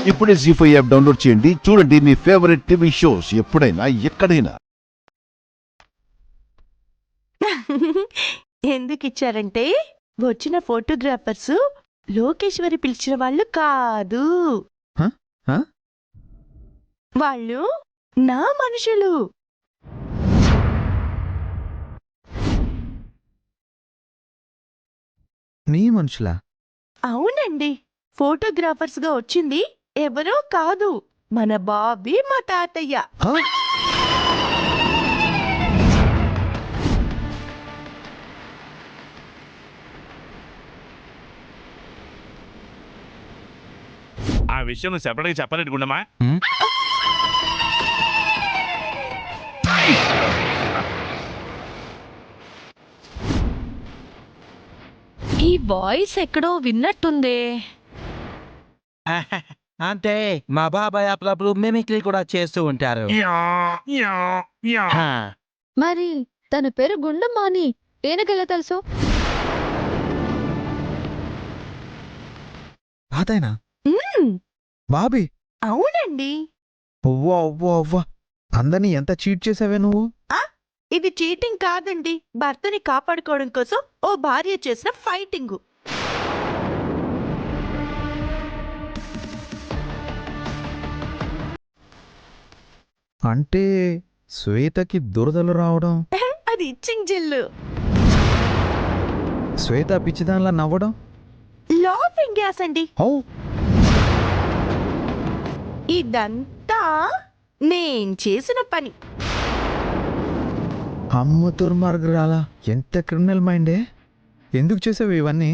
ఇప్పుడే జీ5 app download చేయండి. చూడండి మీ ఫేవరెట్ టీవీ షోస్ ఎప్పుడైనా ఎక్కడైనా. ఎందుకు ఇచ్చారంటే వచ్చిన ఫోటోగ్రాఫర్స్ లోకేశ్వరి పిలిచిన వాళ్ళు కాదు. వాళ్ళు నా మనుషులు. నీ మనుషులా? అవునండి, ఫోటోగ్రాఫర్స్ గా వచ్చింది ఎవరో కాదు, మన బాబీ మా తాతయ్య. ఆ విషయం నువ్వు సెపరేట్గా చెప్పలేదు గుండమ్మా. ఈ వాయిస్ ఎక్కడో విన్నట్టుందే. అంటే మా బాబాయ్ అప్పుడప్పుడు మిమిక్రీ కూడా చేస్తూ ఉంటారు. మరి తన పేరు గుండమ్మ అని ఏనకెలా తెలుసు? తాతయ్యనా? బాబీ? అవునండి. అవ్వా అవ్వా అవ్వా, అందరినీ ఎంత చీట్ చేసావే నువ్వు. ఇది చీటింగ్ కాదండి, భర్తని కాపాడుకోవడం కోసం ఓ భార్య చేసిన ఫైటింగ్. అంటే శ్వేతకి దురదలు రావడం, అది ఇచ్చింగ్ జిల్లు. శ్వేత పిచ్చిదానిలా నవ్వడం, లాఫింగ్ గ్యాస్ అండి. హౌ? ఇదంతా నేను చేసిన పని. అమ్మ దుర్మార్గురాలా, ఎంత క్రిమినల్ మైండే. ఎందుకు చేసావు ఇవన్నీ?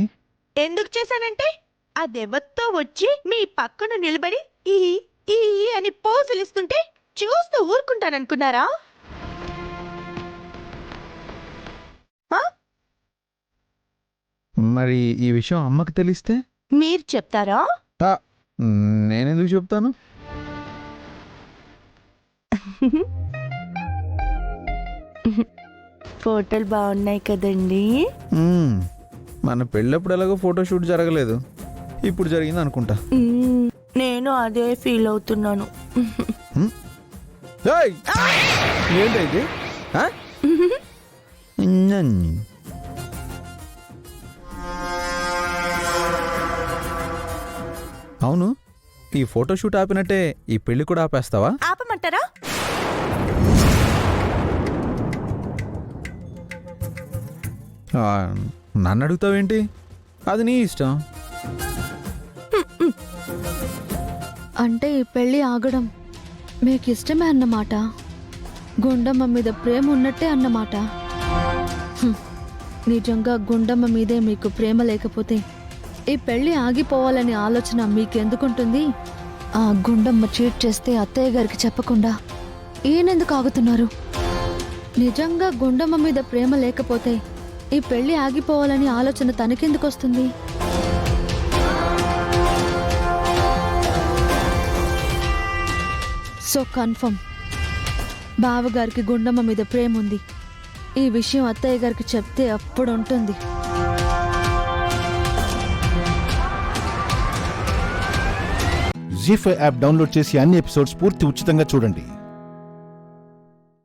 ఎందుకు చేశానంటే అదెవత్తో వచ్చి మీ పక్కన నిలబడి ఈ ఈ అని పోజులు ఇస్తుంటే చూస్తూ ఊరుకుంటాననుకున్నారా? మరి ఈ విషయం అమ్మకి తెలిస్తే? మీరు చెప్తారా? నేనెందుకు చెప్తాను? ఫోటోలు బాగున్నాయి కదండి. మన పెళ్ళప్పుడు ఎలాగో ఫోటోషూట్ జరగలేదు, ఇప్పుడు జరిగింది అనుకుంటా. నేను అదే ఫీల్ అవుతున్నాను. ఏంటైతే? అవును, ఈ ఫోటోషూట్ ఆపినట్టే ఈ పెళ్లి కూడా ఆపేస్తావా? ఆపమంటారా? నన్ను అడుగుతావేంటి? అది నీ ఇష్టం. అంటే ఈ పెళ్లి ఆగడం మీకు ఇష్టమే అన్నమాట. గుండమ్మ మీద ప్రేమ ఉన్నట్టే అన్నమాట. నిజంగా గుండమ్మ మీదే మీకు ప్రేమ లేకపోతే ఈ పెళ్లి ఆగిపోవాలనే ఆలోచన మీకెందుకుంటుంది? ఆ గుండమ్మ చీట్ చేస్తే అత్తయ్య గారికి చెప్పకుండా ఈయనెందుకు ఆగుతున్నారు? నిజంగా గుండమ్మ మీద ప్రేమ లేకపోతే ఈ పెళ్లి ఆగిపోవాలని ఆలోచన తనకెందుకు వస్తుంది? సో కన్ఫర్మ్ బావగారికి గుండమ్మ మీద ప్రేమ ఉంది. ఈ విషయం అత్తయ్య గారికి చెప్తే అప్పుడు ఉంటుంది. జీ5 యాప్ డౌన్లోడ్ చేసి అన్ని ఎపిసోడ్స్ పూర్తి ఉచితంగా చూడండి.